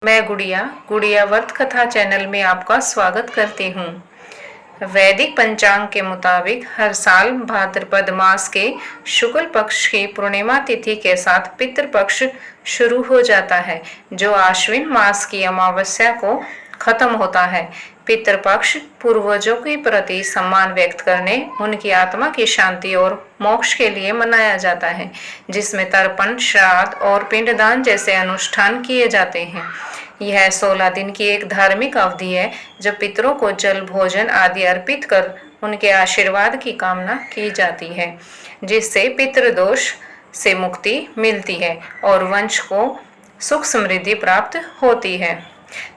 मैं गुड़िया गुड़िया व्रत कथा चैनल में आपका स्वागत करती हूँ। वैदिक पंचांग के मुताबिक हर साल भाद्रपद मास के शुक्ल पक्ष की पूर्णिमा तिथि के साथ पितृपक्ष शुरू हो जाता है, जो आश्विन मास की अमावस्या को खत्म होता है। पितृपक्ष पूर्वजों के प्रति सम्मान व्यक्त करने, उनकी आत्मा की शांति और मोक्ष के लिए मनाया जाता है, जिसमें तर्पण, श्राद्ध और पिंडदान जैसे अनुष्ठान किए जाते हैं। यह 16 दिन की एक धार्मिक अवधि है, जब पितरों को जल, भोजन आदि अर्पित कर उनके आशीर्वाद की कामना की जाती है, जिससे पितृदोष से मुक्ति मिलती है और वंश को सुख समृद्धि प्राप्त होती है।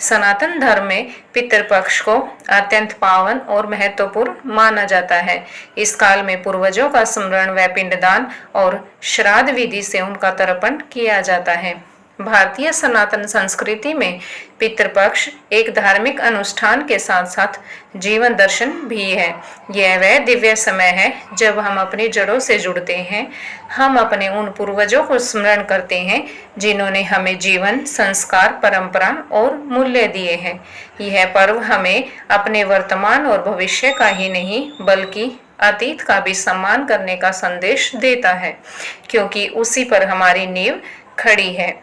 सनातन धर्म में पितृपक्ष को अत्यंत पावन और महत्वपूर्ण माना जाता है। इस काल में पूर्वजों का स्मरण व पिंडदान और श्राद्ध विधि से उनका तर्पण किया जाता है। भारतीय सनातन संस्कृति में पितृपक्ष एक धार्मिक अनुष्ठान के साथ साथ जीवन दर्शन भी है। यह वह दिव्य समय है जब हम अपनी जड़ों से जुड़ते हैं। हम अपने उन पूर्वजों को स्मरण करते हैं जिन्होंने हमें जीवन, संस्कार, परंपरा और मूल्य दिए हैं। यह पर्व हमें अपने वर्तमान और भविष्य का ही नहीं बल्कि अतीत का भी सम्मान करने का संदेश देता है, क्योंकि उसी पर हमारी नींव खड़ी है।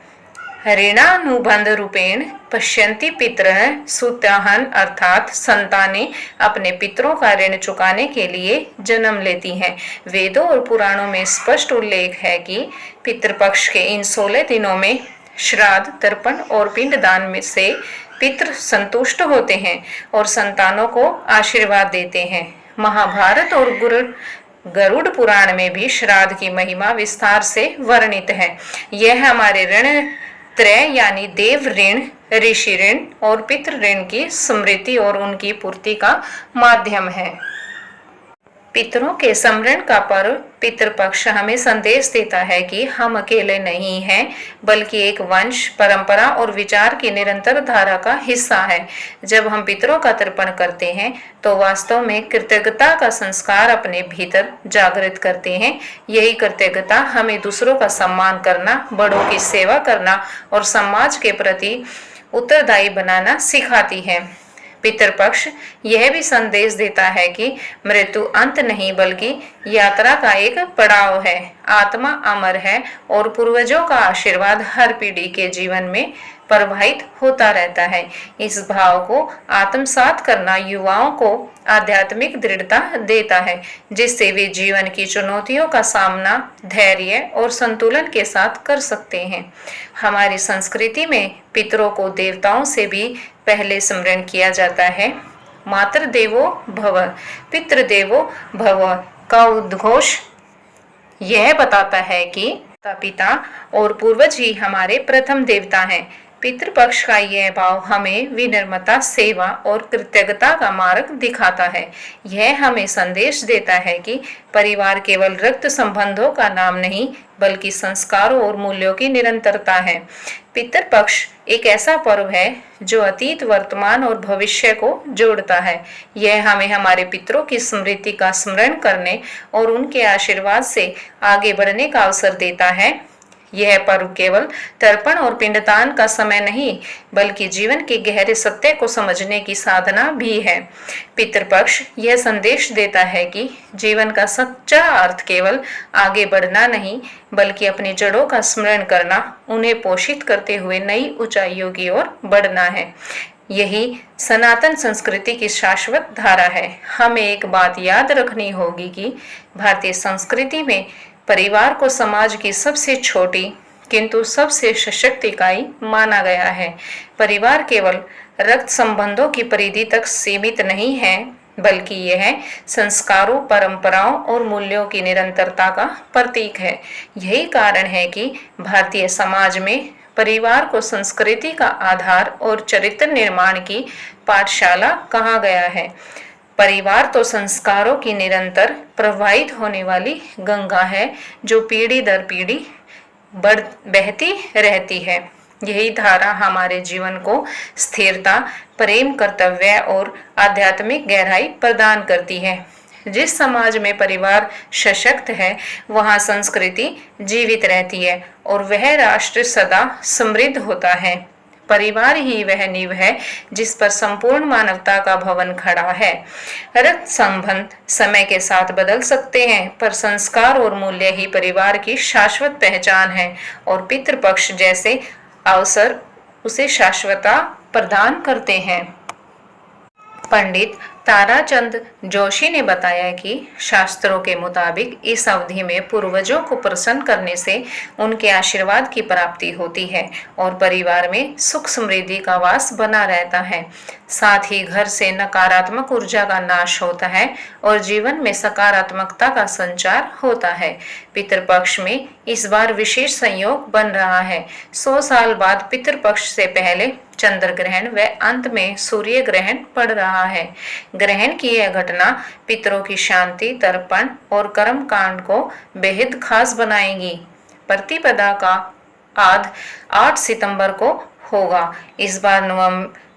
ऋणानुबंध रूपेण पश्यन्ति पितरः सुत्याहन, अर्थात संतानें अपने पितरों का ऋण चुकाने के लिए जन्म लेती हैं। वेदों और पुराणों में स्पष्ट उल्लेख है कि पितृपक्ष के इन 16 दिनों में श्राद्ध, तर्पण और पिंडदान में से पितृ संतुष्ट होते हैं और संतानों को आशीर्वाद देते हैं। महाभारत और गरुड़ पुराण में भी श्राद्ध की महिमा विस्तार से वर्णित है। यह हमारे ऋण त्रय यानी देव ऋण, ऋषि ऋण और पितृ ऋण की स्मृति और उनकी पूर्ति का माध्यम है। पितरों के स्मरण का पर्व पितृपक्ष हमें संदेश देता है कि हम अकेले नहीं हैं, बल्कि एक वंश, परंपरा और विचार की निरंतर धारा का हिस्सा है। जब हम पितरों का तर्पण करते हैं तो वास्तव में कृतज्ञता का संस्कार अपने भीतर जागृत करते हैं। यही कृतज्ञता हमें दूसरों का सम्मान करना, बड़ों की सेवा करना और समाज के प्रति उत्तरदायी बनाना सिखाती है। पितृपक्ष यह भी संदेश देता है कि मृत्यु अंत नहीं बल्कि यात्रा का एक पड़ाव है। आत्मा अमर है और पूर्वजों का आशीर्वाद हर पीढ़ी के जीवन में प्रवाहित होता रहता है। इस भाव को आत्मसात करना युवाओं को आध्यात्मिक दृढ़ता देता है, जिससे वे जीवन की चुनौतियों का सामना धैर्य और संतुलन के साथ कर सकते हैं। हमारी संस्कृति में पितरों को देवताओं से भी पहले स्मरण किया जाता है। मातृ देवो भव, पितृ देवो भव का उद्घोष यह बताता है कि पिता और पूर्वज ही हमारे प्रथम देवता हैं। पितृपक्ष का यह भाव हमें विनम्रता, सेवा और कृतज्ञता का मार्ग दिखाता है। यह हमें संदेश देता है कि परिवार केवल रक्त संबंधों का नाम नहीं बल्कि संस्कारों और मूल्यों की निरंतरता है। पितृपक्ष एक ऐसा पर्व है जो अतीत, वर्तमान और भविष्य को जोड़ता है। यह हमें हमारे पितरों की स्मृति का स्मरण करने और उनके आशीर्वाद से आगे बढ़ने का अवसर देता है। यह पर्व केवल तर्पण और पिंडदान का समय नहीं बल्कि जीवन के गहरे सत्य को समझने की साधना भी है। पितृपक्ष यह संदेश देता है कि जीवन का सच्चा अर्थ केवल आगे बढ़ना नहीं बल्कि अपनी जड़ों का स्मरण करना, उन्हें पोषित करते हुए नई ऊंचाइयों की ओर बढ़ना है। यही सनातन संस्कृति की शाश्वत धारा है। हमें एक बात याद रखनी होगी कि भारतीय संस्कृति में परिवार को समाज की सबसे छोटी किंतु सबसे सशक्त इकाई माना गया है। परिवार केवल रक्त संबंधों की परिधि तक सीमित नहीं है बल्कि यह संस्कारों, परंपराओं और मूल्यों की निरंतरता का प्रतीक है। यही कारण है कि भारतीय समाज में परिवार को संस्कृति का आधार और चरित्र निर्माण की पाठशाला कहा गया है। परिवार तो संस्कारों की निरंतर प्रवाहित होने वाली गंगा है जो पीढ़ी दर पीढ़ी बहती रहती है। यही धारा हमारे जीवन को स्थिरता, प्रेम, कर्तव्य और आध्यात्मिक गहराई प्रदान करती है। जिस समाज में परिवार सशक्त है वहाँ संस्कृति जीवित रहती है और वह राष्ट्र सदा समृद्ध होता है। परिवार ही वह नींव है जिस पर संपूर्ण मानवता का भवन खड़ा है। रक्त संबंध समय के साथ बदल सकते हैं, पर संस्कार और मूल्य ही परिवार की शाश्वत पहचान है और पितृपक्ष जैसे अवसर उसे शाश्वतता प्रदान करते हैं। पंडित ताराचंद जोशी ने बताया कि शास्त्रों के मुताबिक इस अवधि में पूर्वजों को प्रसन्न करने से उनके आशीर्वाद की प्राप्ति होती है और परिवार में सुख समृद्धि का वास बना रहता है। साथ ही घर से नकारात्मक ऊर्जा का नाश होता है और जीवन में सकारात्मकता का संचार होता है। पितृपक्ष में इस बार विशेष संयोग बन रहा है। 100 साल बाद पितृपक्ष से पहले चंद्र ग्रहण व अंत में सूर्य ग्रहण पड़ रहा है। ग्रहण की यह घटना पितरों की शांति, तर्पण और कर्म कांड को बेहद खास बनाएगी। प्रतिपदा का आद 8 सितंबर को होगा। इस बार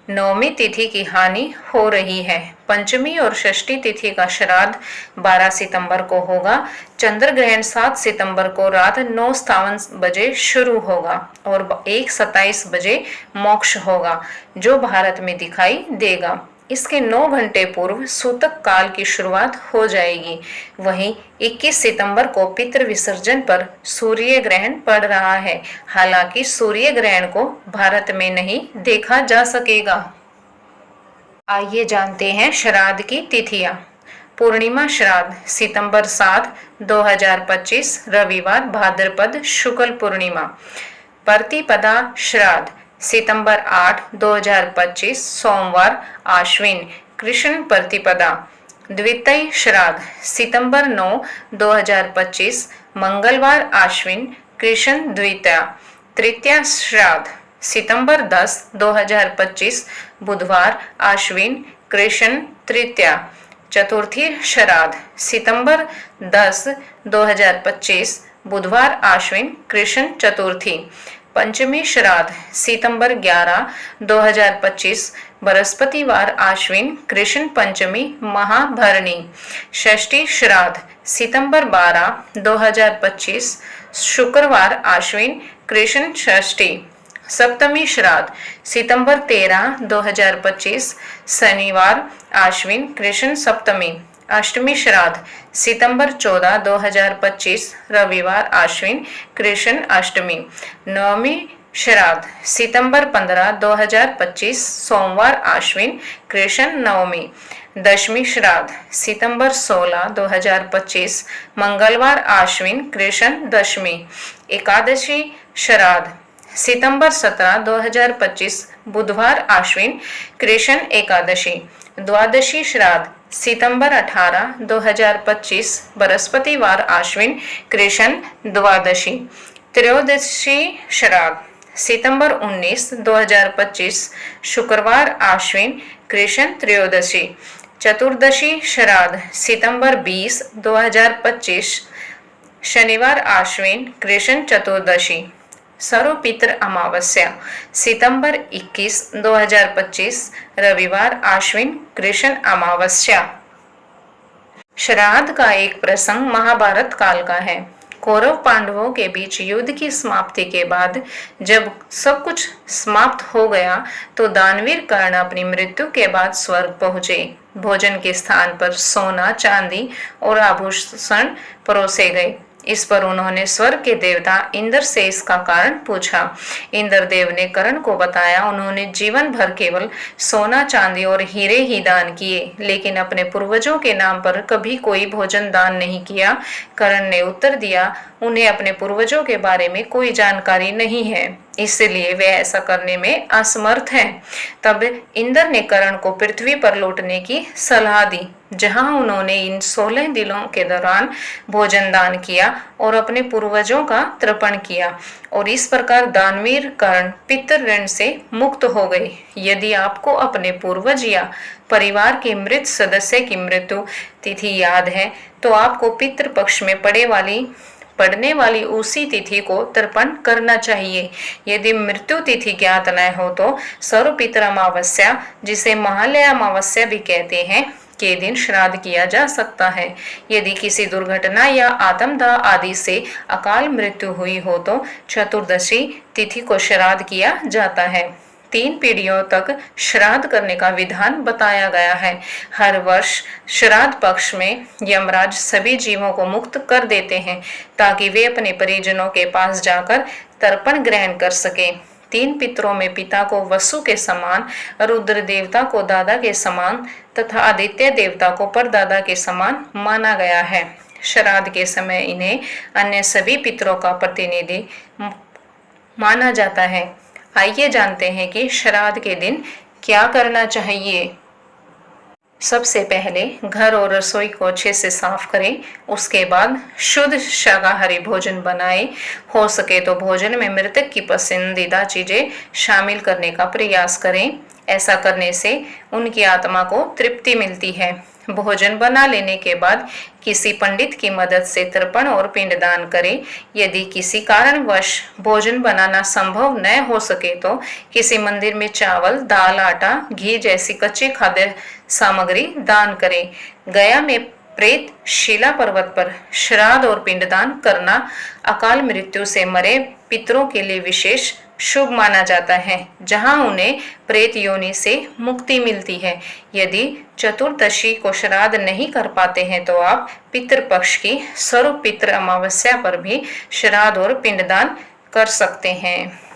नवमी तिथि की हानि हो रही है। पंचमी और षष्ठी तिथि का श्राद्ध 12 सितंबर को होगा। चंद्र ग्रहण 7 सितंबर को रात 9:57 बजे शुरू होगा और 1:27 बजे मोक्ष होगा, जो भारत में दिखाई देगा। इसके 9 घंटे पूर्व सूतक काल की शुरुआत हो जाएगी। वहीं 21 सितंबर को पितृ विसर्जन पर सूर्य ग्रहण पड़ रहा है। हालांकि सूर्य ग्रहण को भारत में नहीं देखा जा सकेगा। आइए जानते हैं श्राद्ध की तिथियां। पूर्णिमा श्राद्ध सितंबर 7, 2025 रविवार भाद्रपद शुक्ल पूर्णिमा। प्रतिपदा श्राद्ध सितंबर 8, 2025 सोमवार आश्विन कृष्ण प्रतिपदा। द्वितीय श्राद्ध सितंबर 9, 2025 मंगलवार आश्विन कृष्ण द्वितीया। तृतीय श्राद्ध सितंबर 10, 2025 बुधवार आश्विन कृष्ण तृतीया। चतुर्थी श्राद्ध सितंबर 10, 2025 बुधवार आश्विन कृष्ण चतुर्थी। पंचमी श्राद्ध सितंबर 11, 2025 बृहस्पतिवार आश्विन कृष्ण पंचमी महाभरणी। षष्ठी श्राद्ध सितंबर 12, 2025 शुक्रवार आश्विन कृष्ण षष्ठी। सप्तमी श्राद्ध सितंबर 13, 2025 शनिवार आश्विन कृष्ण सप्तमी। अष्टमी श्राद्ध सितंबर 14, 2025 रविवार आश्विन कृष्ण अष्टमी। नवमी श्राद्ध सितंबर 15, 2025 सोमवार आश्विन कृष्ण नवमी। दशमी श्राद्ध सितंबर 16, 2025 मंगलवार आश्विन कृष्ण दशमी। एकादशी श्राद्ध सितंबर 17, 2025 बुधवार आश्विन कृष्ण एकादशी। द्वादशी श्राद्ध सितंबर 18, 2025 बृहस्पतिवार आश्विन कृष्ण द्वादशी। त्रयोदशी श्राद्ध सितंबर 19, 2025 शुक्रवार आश्विन कृष्ण त्रयोदशी। चतुर्दशी श्राद्ध सितंबर 20, 2025 शनिवार आश्विन कृष्ण चतुर्दशी। सर्वपितृ अमावस्या सितंबर 21, 2025 रविवार आश्विन कृष्ण अमावस्या। श्राद्ध का एक प्रसंग महाभारत काल का है। कौरव पांडवों के बीच युद्ध की समाप्ति के बाद जब सब कुछ समाप्त हो गया तो दानवीर कर्ण अपनी मृत्यु के बाद स्वर्ग पहुंचे। भोजन के स्थान पर सोना, चांदी और आभूषण परोसे गए। इस पर उन्होंने स्वर्ग के देवता इंद्र से इसका कारण पूछा। इंद्र देव ने कर्ण को बताया। उन्होंने जीवन भर केवल सोना, चांदी और हीरे ही दान किए, लेकिन अपने पूर्वजों के नाम पर कभी कोई भोजन दान नहीं किया। कर्ण ने उत्तर दिया, उन्हें अपने पूर्वजों के बारे में कोई जानकारी नहीं है, इसलिए वे ऐसा करने में असमर्थ हैं। तब इंद्र ने कर्ण को पृथ्वी पर लौटने की सलाह दी, जहां उन्होंने इन 16 दिनों के दौरान भोजन दान किया और अपने पूर्वजों का तर्पण किया, और इस प्रकार दानवीर कर्ण पितृ ऋण से मुक्त हो गए। यदि आपको अपने पूर्वज या परिवार के मृत सदस्य की मृत्यु तिथि याद है तो आपको पितृ पक्ष में पड़ने वाली उसी तिथि को तर्पण करना चाहिए। यदि मृत्यु तिथि ज्ञात न हो तो सर्वपितृ अमावस्या, जिसे महालया अमावस्या भी कहते हैं, के दिन श्राद्ध किया जा सकता है। यदि किसी दुर्घटना या आत्मदाह आदि से अकाल मृत्यु हुई हो तो चतुर्दशी तिथि को श्राद्ध किया जाता है। 3 पीढ़ियों तक श्राद्ध करने का विधान बताया गया है। हर वर्ष श्राद्ध पक्ष में यमराज सभी जीवों को मुक्त कर देते हैं ताकि वे अपने परिजनों के पास जाकर तर्पण ग्रहण कर सकें। 3 पितरों में पिता को वसु के समान, रुद्र देवता को दादा के समान तथा आदित्य देवता को परदादा के समान माना गया है। श्राद्ध के समय इन्हें अन्य सभी पितरों का प्रतिनिधि माना जाता है। आइए जानते हैं कि श्राद्ध के दिन क्या करना चाहिए। सबसे पहले घर और रसोई को अच्छे से साफ करें। उसके बाद शुद्ध शाकाहारी भोजन बनाएं। हो सके तो भोजन में मृतक की पसंदीदा चीजें शामिल करने का प्रयास करें। ऐसा करने से उनकी आत्मा को तृप्ति मिलती है। भोजन बना लेने के बाद किसी पंडित की मदद से तर्पण और पिंडदान करें। यदि किसी कारणवश भोजन बनाना संभव न हो सके तो किसी मंदिर में चावल, दाल, आटा, घी जैसी कच्ची खाद्य सामग्री दान करें। गया में प्रेत शिला पर्वत पर श्राद्ध और पिंडदान करना अकाल मृत्यु से मरे पितरों के लिए विशेष शुभ माना जाता है, जहां उन्हें प्रेत योनि से मुक्ति मिलती है। यदि चतुर्दशी को श्राद्ध नहीं कर पाते हैं तो आप पितृपक्ष की सर्व पितृ अमावस्या पर भी श्राद्ध और पिंडदान कर सकते हैं।